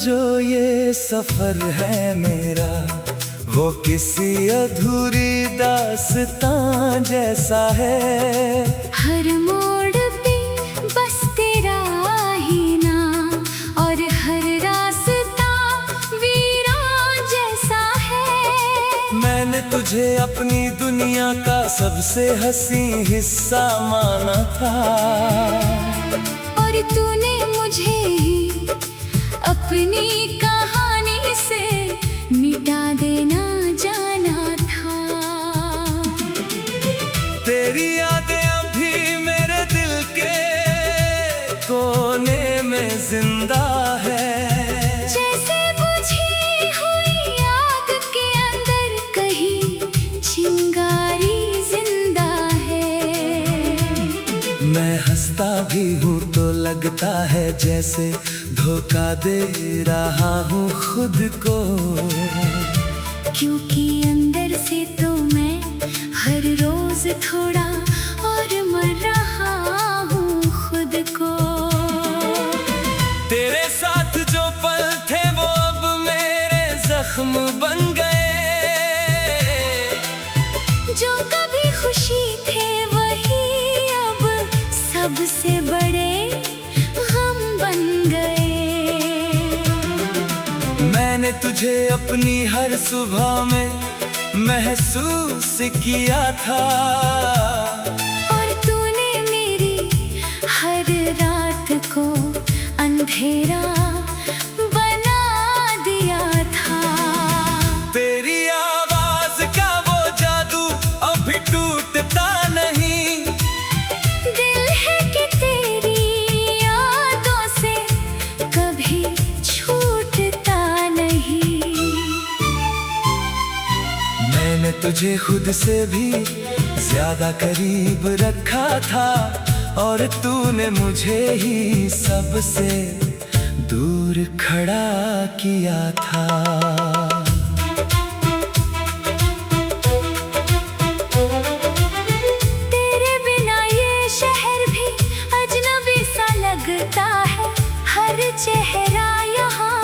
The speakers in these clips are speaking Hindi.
जो ये सफर है मेरा, वो किसी अधूरी दास्तां जैसा है। हर मोड़ पे बस तेरा ही नाम, और हर रास्ता वीरान जैसा है। मैंने तुझे अपनी दुनिया का सबसे हंसी हिस्सा माना था, और तूने मुझे ही अपनी कहानी से मिटा देना जाना था। तेरी यादें अभी मेरे दिल के कोने में जिंदा है। जैसे बुझी हुई आग के अंदर कहीं चिंगारी जिंदा है। मैं हंसता भी हूँ तो लगता है जैसे धोखा दे रहा हूँ खुद को, क्योंकि अंदर से तो मैं हर रोज थोड़ा और मर रहा हूँ खुद को। तेरे साथ जो पल थे वो अब मेरे जख्म बन गए, जो कभी खुशी थे वही अब सबसे बड़े गम बन गए। मैंने तुझे अपनी हर सुबह में महसूस किया था, और तूने मेरी हर रात को अंधेरा बना दिया था। तेरी आवाज का वो जादू अभी टूटता नहीं। दिल है कि तेरी यादों से कभी छूटता नहीं। मैंने तुझे खुद से भी ज्यादा करीब रखा था, और तूने मुझे ही सबसे दूर खड़ा किया था। तेरे बिना ये शहर भी अजनबी सा लगता है। हर चेहरा यहाँ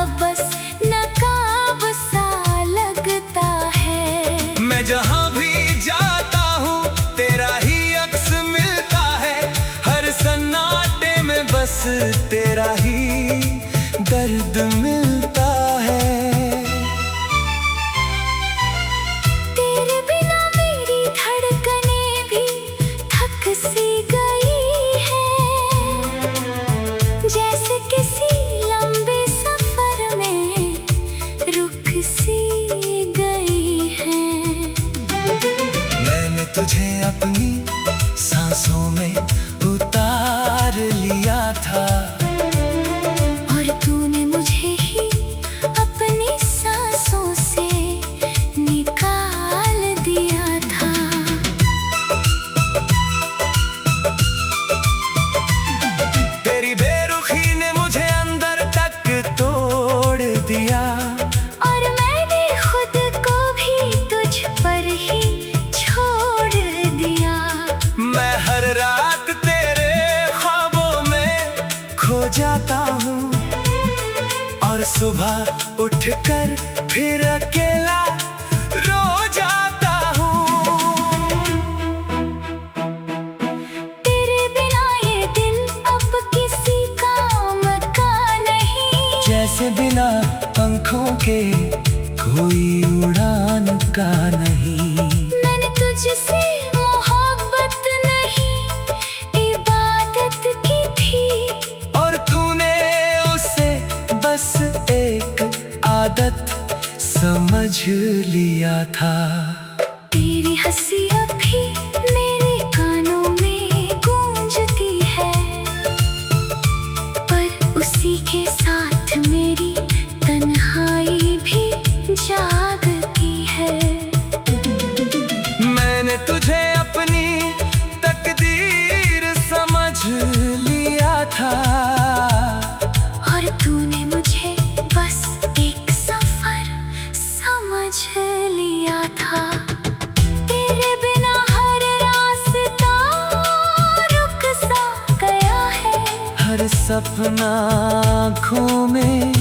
अब बस नकाब सा लगता है। मैं जहाँ भी जाता हूँ तेरा ही अक्स मिलता है। हर सन्नाटे में बस तेरा ही दर्द मिलता है। तेरे बिना मेरी धड़कनें भी थक सी गई है। जैसे किसी लंबे सफर में रुक सी गई है। मैंने तुझे अपनी सांसों में उतार लिया था, और तूने मुझे ही अपनी सांसों से निकाल दिया था। तेरी बेरुखी ने मुझे अंदर तक तोड़ दिया, और मैंने खुद को भी तुझ पर ही छोड़ दिया। मैं हर रात तेरे ख्वाबों में खो जाता हूँ, और सुबह उठकर फिर अकेला रो जाता हूँ। तेरे बिना ये दिल अब किसी काम का नहीं। जैसे बिना पंखों के कोई उड़ान का नहीं। मैंने तुझसे मोहब्बत नहीं इबादत की थी, और तूने उसे बस एक आदत समझ लिया था। तेरी हंसी अभी मेरे कानों में गूंजती है, पर उसी के साथ मेरी तन्हाई भी जागती है। मैंने तुझे अपनी तकदीर समझ लिया था, और तूने मुझे बस एक सफर समझ लिया था। तेरे बिना हर रास्ता रुक सा गया है। हर सपना आँखों में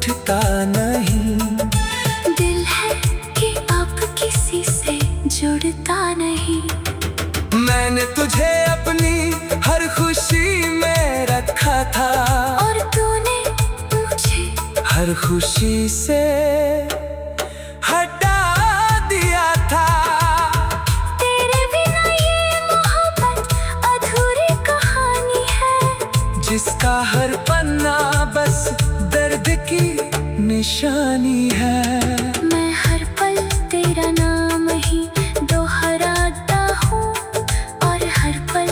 उठता नहीं। दिल है कि अब किसी से जुड़ता नहीं। मैंने तुझे अपनी हर खुशी में रखा था, और तूने मुझे हर खुशी से हटा दिया था। तेरे बिना ये मोहब्बत अधूरी कहानी है, जिसका हर पन्ना बस दर्द की निशानी है। मैं हर पल तेरा नाम ही दोहराता हूँ, और हर पल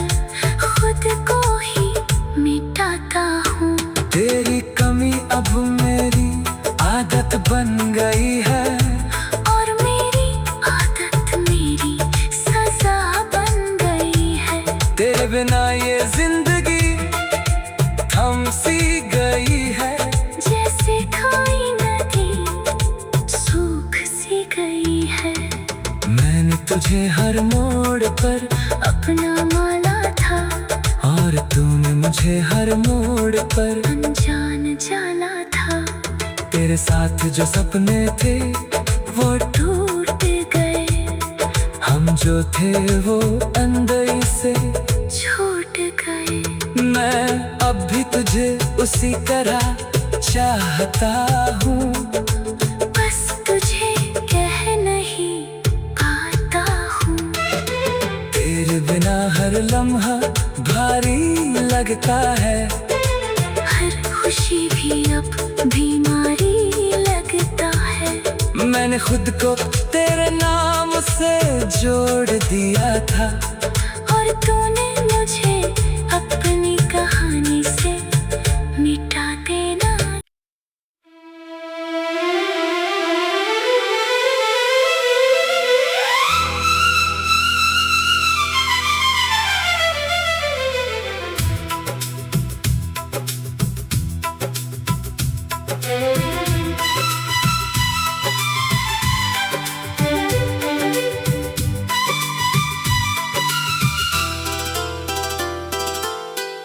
खुद को ही मिटाता हूँ। तेरी कमी अब मेरी आदत बन गई है, और मेरी आदत मेरी सजा बन गई है। तेरे बिना ये जिंदगी थम सी गई है, जैसे कोई नदी सूख सी गई है। मैंने तुझे हर मोड़ पर अपना माला था, और तूने मुझे हर मोड़ पर अनजान जाना था। तेरे साथ जो सपने थे वो टूट गए, हम जो थे वो अंदर से छूट गए। मैं अब भी तुझे उसी तरह चाहता हूँ, बस तुझे कह नहीं पाता हूँ। तेरे बिना हर लम्हा भारी लगता है, हर खुशी भी अब बीमारी लगता है। मैंने खुद को तेरे नाम से जोड़ दिया था, और तूने मुझे अपनी कहानी से मिटा देना।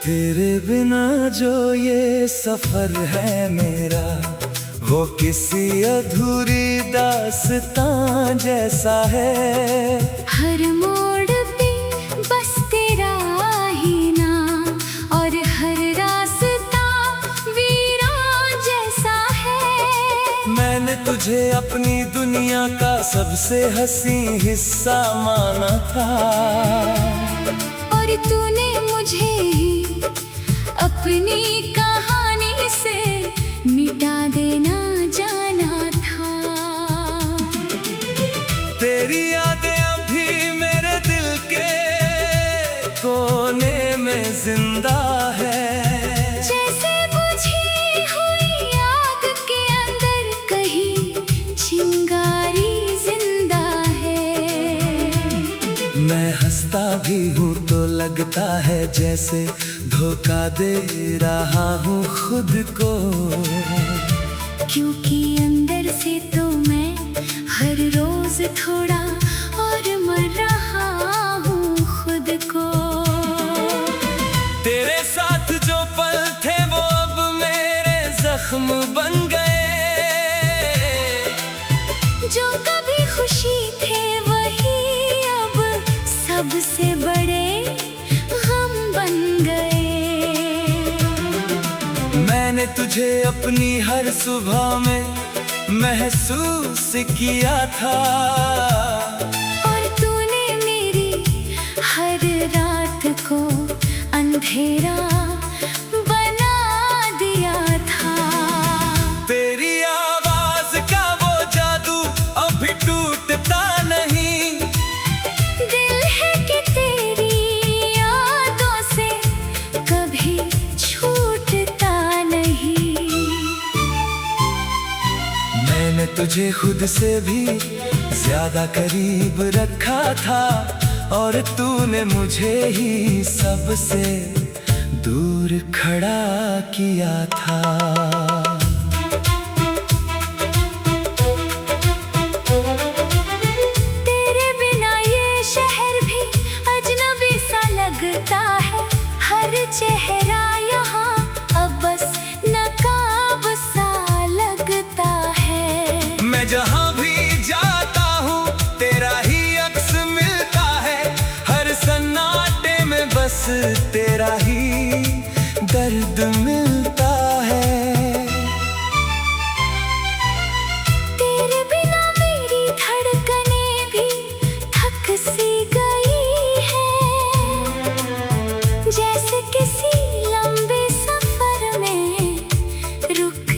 तेरे बिना जो ये सफर है मेरा, वो किसी अधूरी दास्तां जैसा है। हर मोड़ पे बस तेरा ही नाम, और हर रास्ता वीरान जैसा है। मैंने तुझे अपनी दुनिया का सबसे हंसी हिस्सा माना था, और तूने मुझे ही अपनी कहानी से मिटा देना जाना था। तेरी यादें अभी मेरे दिल के कोने में जिंदा है। जैसे बुझी हुई आग के अंदर कहीं चिंगारी जिंदा है। मैं हंसता भी हूँ तो लगता है जैसे धोखा दे रहा हूँ खुद को, क्योंकि अंदर से तो मैं हर रोज थोड़ा और मर रहा हूँ खुद को। तेरे साथ जो पल थे वो अब मेरे जख्म बन गए, जो कभी खुशी थे वही अब सबसे बड़े गम बन गए। मैंने तुझे अपनी हर सुबह में महसूस किया था, और तूने मेरी हर रात को अंधेरा बना दिया था। तेरी आवाज का वो जादू अभी टूटता नहीं। दिल है कि तेरी यादों से कभी छूटता नहीं। मैंने तुझे खुद से भी ज्यादा करीब रखा था, और तूने मुझे ही सबसे दूर खड़ा किया था। तेरे बिना ये शहर भी अजनबी सा लगता है। हर चेहरा यहाँ अब बस नकाब सा लग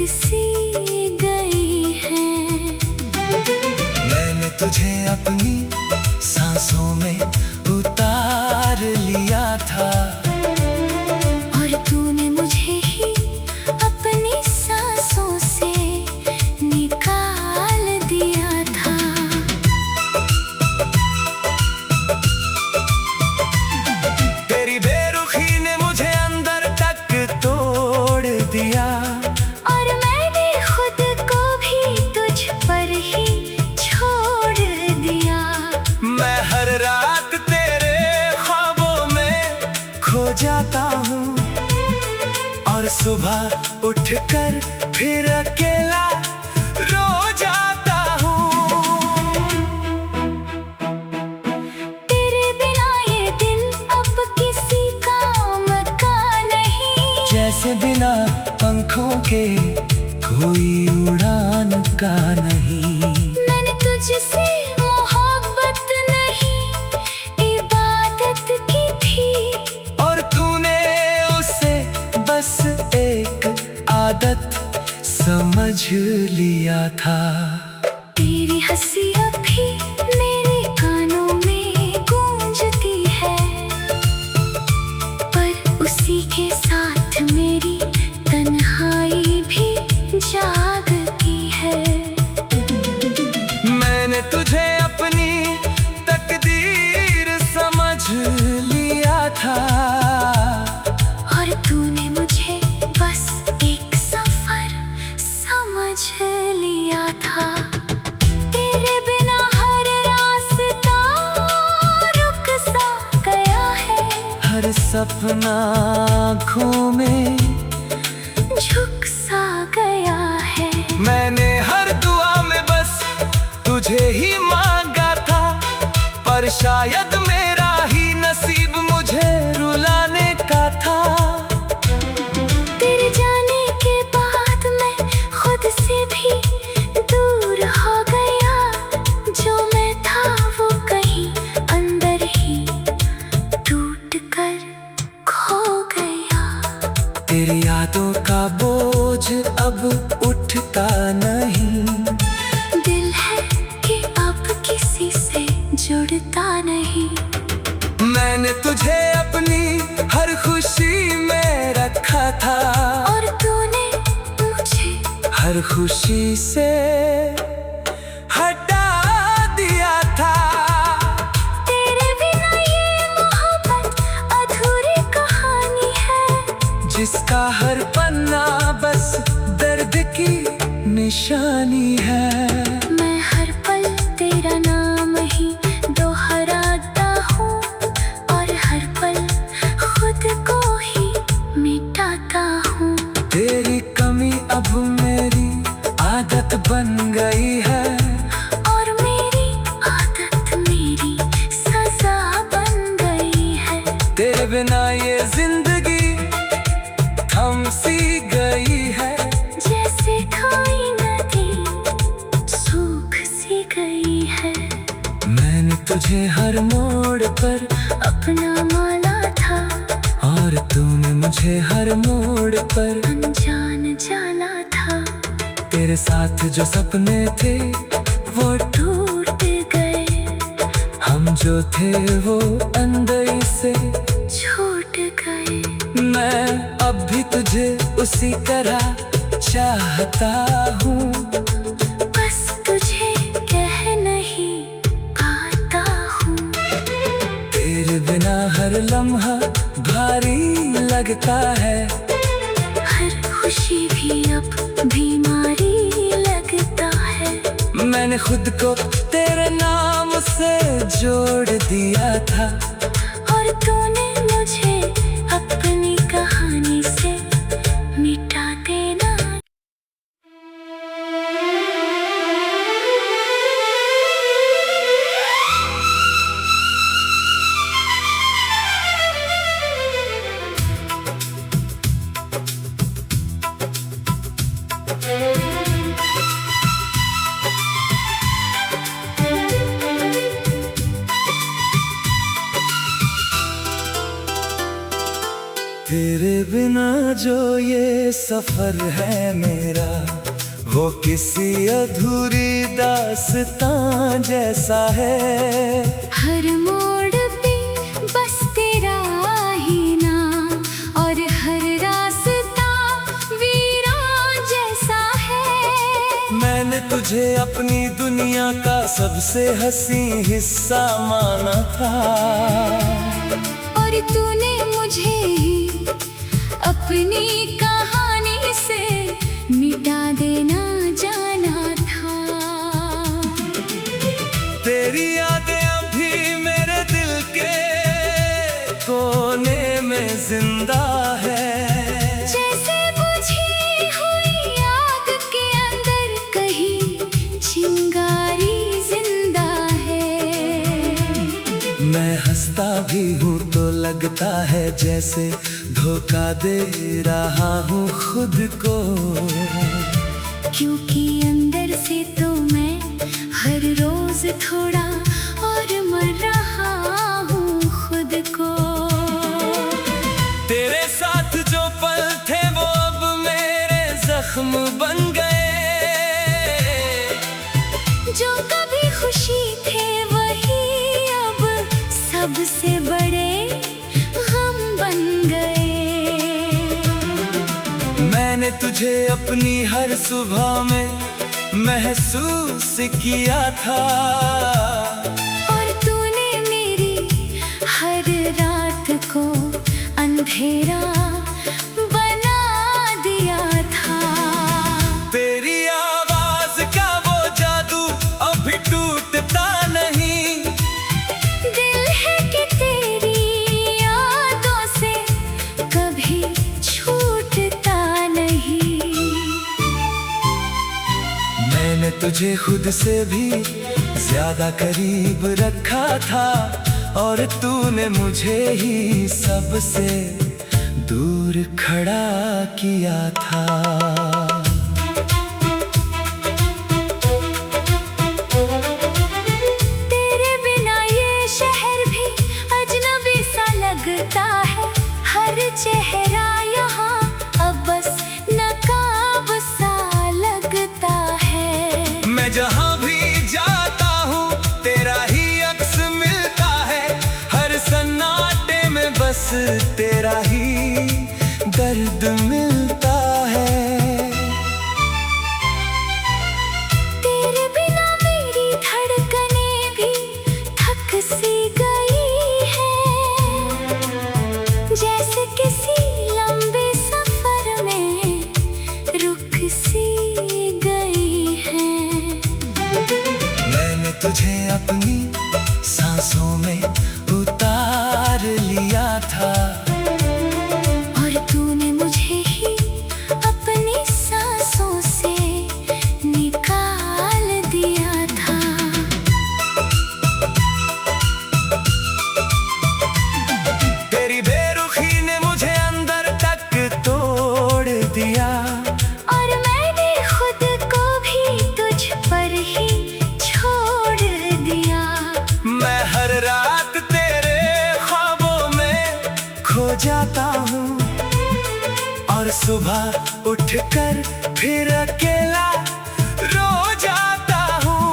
सी गई है। मैंने तुझे अपनी सांसों में उतार लिया था, और तूने मुझे ही अपनी सांसों से निकाल दिया था। तेरी बेरुखी ने मुझे अंदर तक तोड़ दिया, और मैंने खुद को भी तुझ पर ही छोड़ दिया। मैं हर रात तेरे ख्वाबों में खो जाता हूँ, और सुबह उठकर फिर अकेला रो जाता हूँ। तेरे बिना ये दिल अब किसी काम का नहीं, जैसे बिना पंखों के कोई उड़ान का नहीं। मैंने तुझसे मोहब्बत नहीं इबादत की थी, और तूने उसे बस एक आदत समझ लिया था। तेरी हंसी अब भी मेरे कानों में गूंजती है, पर उसी के साथ मेरी तन्हाई भी जागती है। मैंने तुझे अपनी तकदीर समझ लिया था, और तूने मुझे बस एक सफर समझ लिया था। तेरे बिना हर रास्ता रुक सा गया है, हर सपना आँखों में झुक सा गया है। मैंने हर दुआ में बस तुझे ही मांगा था, पर शायद मेरा ही नसीब मुझे रुलाने का था। तेरे जाने के बाद मैं खुद से भी दूर हो गया, जो मैं था वो कहीं अंदर ही टूट कर खो गया। तेरी यादों का बोझ अब उठता नहीं, दिल है कि अब किसी से जुड़ता नहीं। मैंने तुझे अपनी हर खुशी में रखा था, और तूने मुझे हर खुशी से हटा दिया था। तेरे बिना ये मोहब्बत अधूरी कहानी है, जिसका हर पन्ना बस दर्द की निशानी है। मैं हर पल तेरा नाम ही दोहराता हूँ, और हर पल खुद को ही मिटाता हूँ। तेरी कमी अब मेरी आदत बन गई है, और मेरी आदत मेरी सजा बन गई है। तेरे बिना ये जिंदगी थम सी गई है, जैसे कोई नदी सूख सी गई है। मैंने तुझे हर मोड़ पर अपना माला था, और तूने मुझे हर मोड़ पर अनजान जाना था। तेरे साथ जो सपने थे वो टूट गए, हम जो थे वो अंदर से छूट गए। मैं अब भी तुझे उसी तरह चाहता हूँ, बस तुझे कह नहीं पाता हूँ। तेरे बिना हर लम्हा भारी लगता है, हर खुशी भी अब बीमारी लगता है। मैंने खुद को तेरे नाम से जोड़ दिया था, और तूने मुझे अपनी कहानी से मिटा देना। तेरे बिना जो ये सफर है मेरा, वो किसी अधूरी दास्तां जैसा है। हर मोड़ पे बस तेरा ही नाम, और हर रास्ता वीरान जैसा है। मैंने तुझे अपनी दुनिया का सबसे हंसी हिस्सा माना था, और तूने मुझे ही अपनी कहानी से मिटा देना जाना था। तेरी यादें अभी मेरे दिल के कोने में जिंदा है। जैसे बुझी हुई आग के अंदर कहीं चिंगारी जिंदा है। मैं हंसता भी हूँ तो लगता है जैसे धोखा दे रहा हूँ खुद को, क्योंकि अंदर से तो मैं हर रोज थोड़ा और मर रहा हूँ खुद को। तेरे साथ जो पल थे वो अब मेरे जख्म बन गए। जो कभी खुशी थे वही अब सबसे बड़े गम बन गए। मैंने तुझे अपनी हर सुबह में महसूस किया था, और तूने मेरी हर रात को अंधेरा बना दिया था। तेरी आवाज का वो जादू अभी टूटता नहीं। दिल है कि तेरी यादों से कभी छूटता नहीं। मैंने तुझे खुद से भी ज्यादा करीब रखा था, और तूने मुझे ही सबसे दूर खड़ा किया था। तेरे बिना ये शहर भी अजनबी सा लगता है। हर चेहरा यहाँ अब बस नकाब सा लगता है। मैं जहाँ भी जाता हूँ तेरा ही अक्स मिलता है। हर सन्नाटे में बस तेरा ही दर्द मिलता है। तेरे बिना मेरी धड़कनें भी थक सी गई है। जैसे किसी लंबे सफर में रुक सी गई है। मैंने तुझे अपनी सांसों में उतार लिया था, और तूने मुझे ही अपनी सांसों से निकाल दिया था। तेरी बेरुखी ने मुझे अंदर तक तोड़ दिया, और मैंने खुद को भी तुझ पर ही छोड़ दिया। मैं हर रात तेरे ख्वाबों में खो जाता हूँ, और सुबह उठकर फिर अकेला रो जाता हूँ।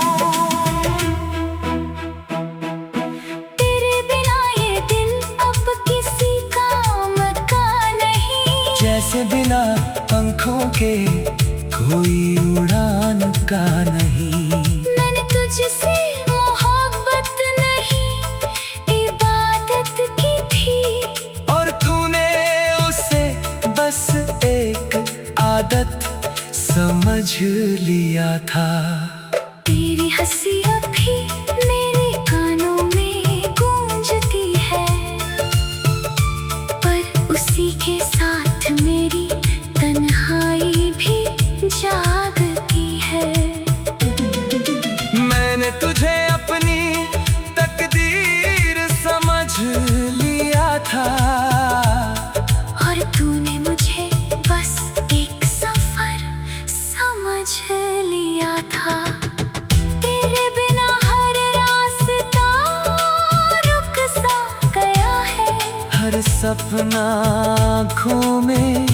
तेरे बिना ये दिल अब किसी काम का नहीं। जैसे बिना पंखों के कोई उड़ान का नहीं। मैंने तुझसे मोहब्बत नहीं इबादत की थी, और तूने उसे बस एक आदत समझ लिया था। तेरी हंसी अभी मेरे कानों में गूंजती है, पर उसी के साथ मेरी तन्हाई भी जागती है। मैंने तुझे अपनी तकदीर समझ लिया था, और तूने मुझे बस एक सफर समझ लिया था। तेरे बिना हर रास्ता रुक सा गया है। हर सपना आँखों में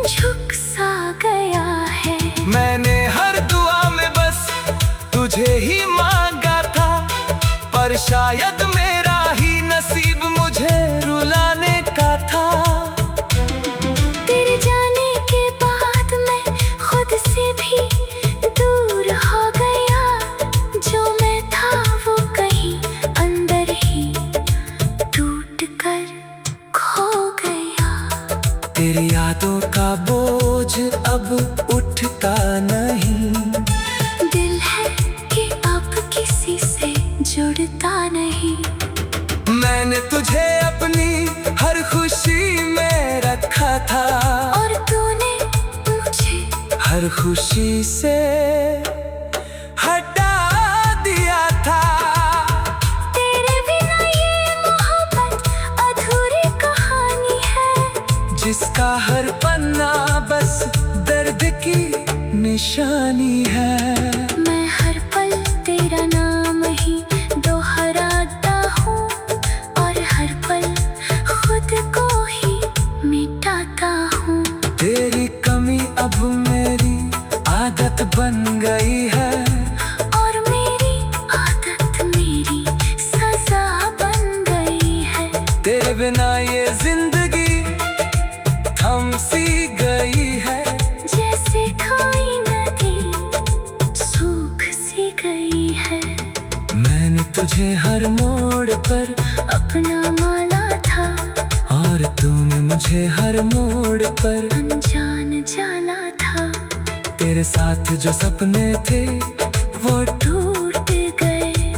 झुक सा गया है। मैंने हर दुआ में बस तुझे ही मांगा था, पर शायद मेरा ही नसीब मुझे रुलाने का था। तेरे जाने के बाद मैं खुद से भी दूर हो गया, जो मैं था वो कहीं अंदर ही टूट कर खो गया। तेरी यादों का बोझ अब उठता नहीं, दिल है कि अब किसी से जुड़ता नहीं। मैंने तुझे अपनी हर खुशी में रखा था, और तूने मुझे हर खुशी से हटा दिया था। तेरे बिना ये मोहब्बत अधूरी कहानी है, जिसका हर पन्ना बस दर्द की निशानी है। मैं हर पल तेरा नाम ही दोहराता हूँ, और हर पल खुद को ही मिटाता हूँ। तेरी कमी अब मेरी आदत बन गई है, और मेरी आदत मेरी सजा बन गई है। तेरे बिना ये जिंदगी थम सी गई है, जैसे कोई नदी सूख सी गई है। मैंने तुझे हर मोड़ पर अपना माला था, और तूने मुझे हर मोड़ पर अनजान जाना था। तेरे साथ जो सपने थे वो टूट गए,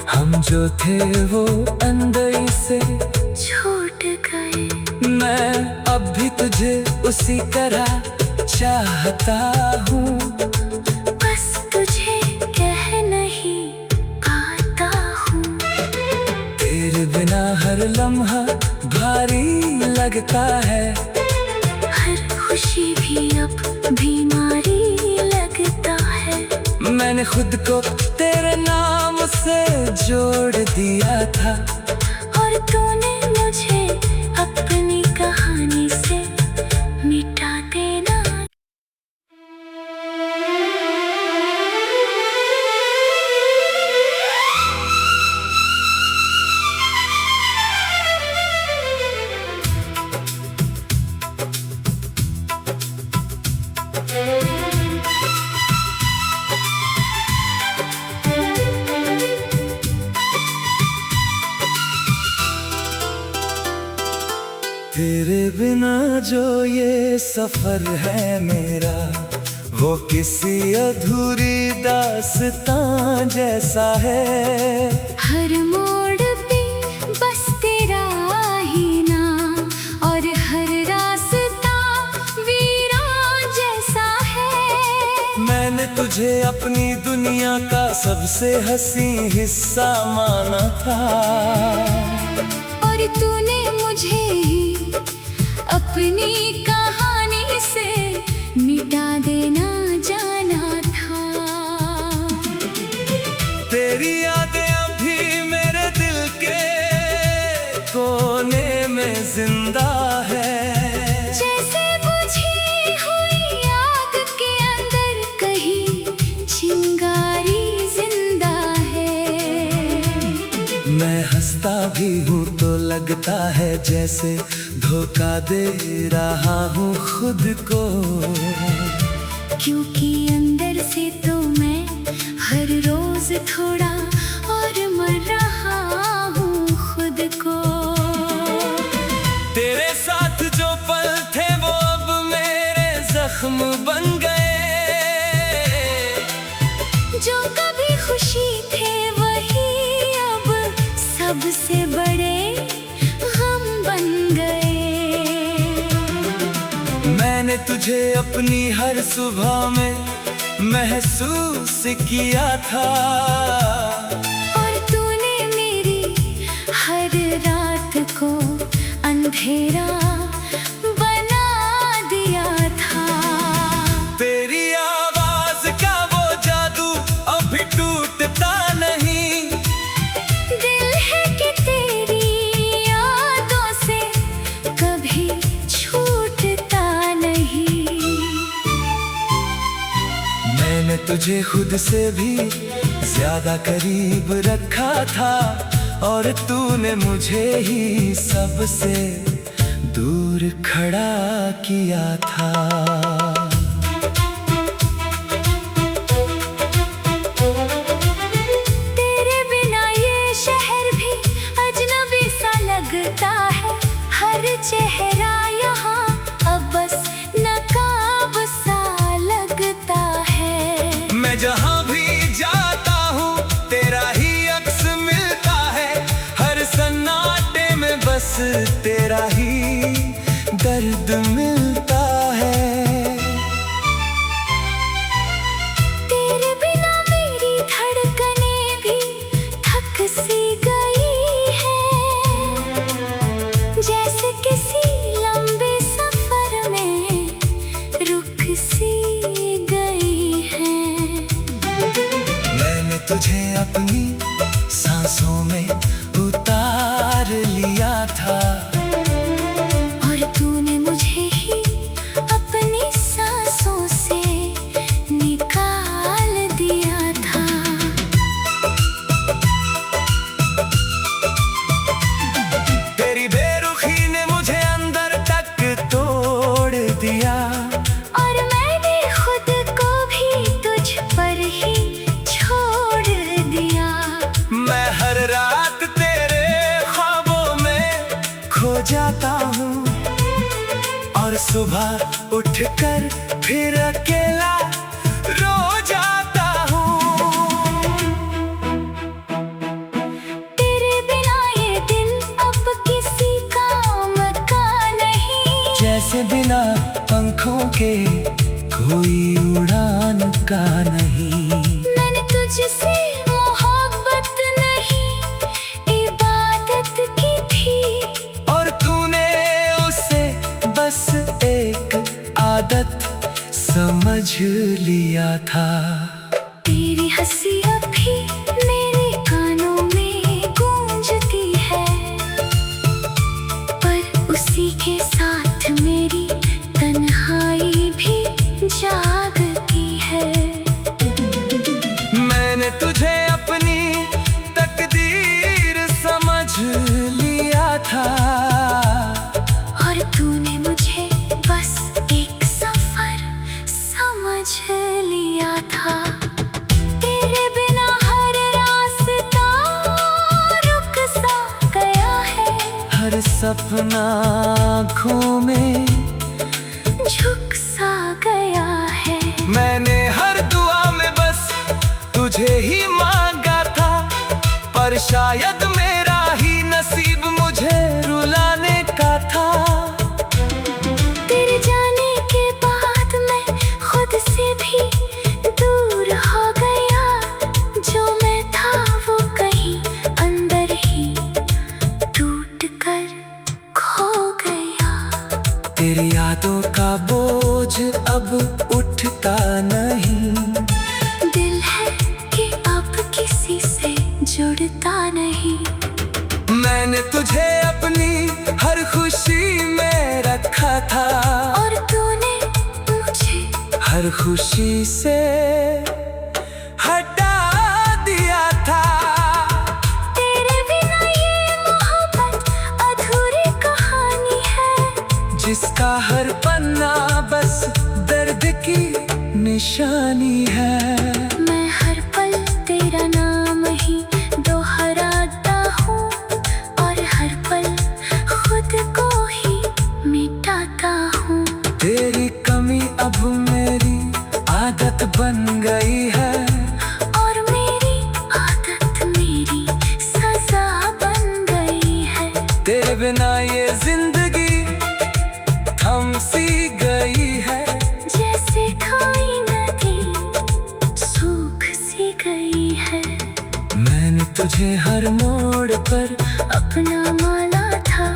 हम जो थे वो अंदर से छूट गए। मैं अब भी तुझे उसी तरह चाहता हूँ, बस तुझे कह नहीं पाता हूँ। तेरे बिना हर लम्हा भारी लगता है, हर खुशी भी अब बीमारी लगता है। मैंने खुद को तेरे नाम से जोड़ दिया था, और तूने मुझे अपनी कहानी से मिटा देना। तेरे बिना जो ये सफर है मेरा, वो किसी अधूरी दास्तां जैसा है। हर मोड़ पे बस तेरा ही नाम, और हर रास्ता वीरान जैसा है। मैंने तुझे अपनी दुनिया का सबसे हंसी हिस्सा माना था, और तूने मुझे ही अपनी कहानी से मिटा देना जाना था। तेरी यादें अभी मेरे दिल के कोने में जिंदा है, जैसे बुझी हुई आग के अंदर कहीं चिंगारी जिंदा है। मैं हंसता भी हूँ तो लगता है जैसे धोखा दे रहा हूँ खुद को, क्योंकि अंदर से तो मैं हर रोज थोड़ा और मर रहा हूँ खुद को। तेरे साथ जो पल थे वो अब मेरे जख्म बन गए, जो कभी खुशी थे वही अब सबसे बड़े हम बन गए। मैंने तुझे अपनी हर सुबह में महसूस किया था, और तूने मेरी हर रात को अंधेरा बना दिया था। तेरी आवाज का वो जादू अभी टूटता नहीं, दिल है कि तेरी यादों से मैंने तुझे खुद से भी ज्यादा करीब रखा था, और तूने मुझे ही सबसे दूर खड़ा किया था। तेरे बिना ये शहर भी अजनबी सा लगता है, हर चेहरा यहाँ अब बस नकाब सा लगता है। मैं जहाँ भी जाता हूँ तेरा ही अक्स मिलता है, हर सन्नाटे में बस तेरा ही दर्द मिलता है। तेरे बिना मेरी धड़कनें भी थक सी गई है, जैसे किसी लंबे सफर में रुक सी गई है। मैंने तुझे अपनी सांसों में उतार लिया था, और तूने मुझे ही अपनी सांसों से निकाल दिया था। तेरी बेरुखी ने मुझे अंदर तक तोड़ दिया, और मैंने खुद को भी तुझ पर ही छोड़ दिया। मैं हर रात तेरे ख्वाबों में खो जाता हूँ, और सुबह उठकर फिर अकेला रो जाता हूँ। तेरे बिना ये दिल अब किसी काम का नहीं, जैसे बिना पंखों के कोई उड़ान का नहीं। मैंने तुझसे मोहब्बत नहीं इबादत की थी, और तूने उसे बस एक आदत समझ लिया था। तेरी हंसी अभी मेरे कानों में गूंजती है, पर उसी के साथ मेरी तन्हाई भी जागती है। मैंने तुझे अपनी तकदीर समझ लिया था, और तूने मुझे बस एक सफर समझ लिया था। तेरे बिना हर रास्ता रुक सा गया है, हर सपना आँखों में झुक सा गया है। मैंने हर दुआ में बस तुझे ही मांगा था, पर शायद मेरा ही नसीब मुझे रुलाने का था। तेरे जाने के बाद मैं खुद से भी दूर हो गया, जो मैं था वो कहीं अंदर ही टूट कर खो गया। तेरी यादों का बोझ अब उठता नहीं, दिल है कि अब किसी से जुड़ता नहीं। मैंने तुझे अपनी हर खुशी में रखा था, और तूने मुझे हर खुशी से हटा दिया था। तेरे बिना ये मोहब्बत अधूरी कहानी है, जिसका हर पन्ना बस दर्द की निशानी है। मैं हर पल तेरा नाम ही दोहराता हूँ, और हर पल खुद को ही मिटाता हूँ। तेरी कमी अब मेरी आदत बन गई है, और मेरी आदत मेरी सजा बन गई है। तेरे बिना ये जिंदगी थम सी गई है, जैसे कोई नदी सूख सी गई है। मैंने तुझे हर मोड़ पर अपना माला था,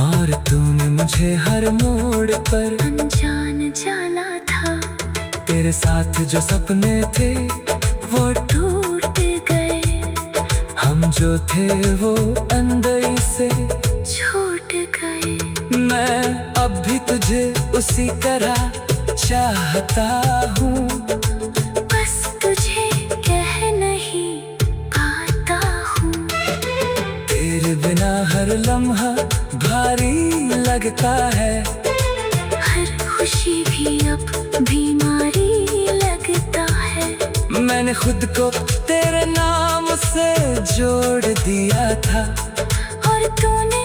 और तूने मुझे हर मोड़ पर अनजान जाना था। तेरे साथ जो सपने थे वो टूट गए, हम जो थे वो अंदर से छूट गए। मैं अब भी तुझे उसी तरह चाहता हूँ, बस लगता है। हर खुशी भी अब बीमारी लगता है। मैंने खुद को तेरे नाम से जोड़ दिया था, और तूने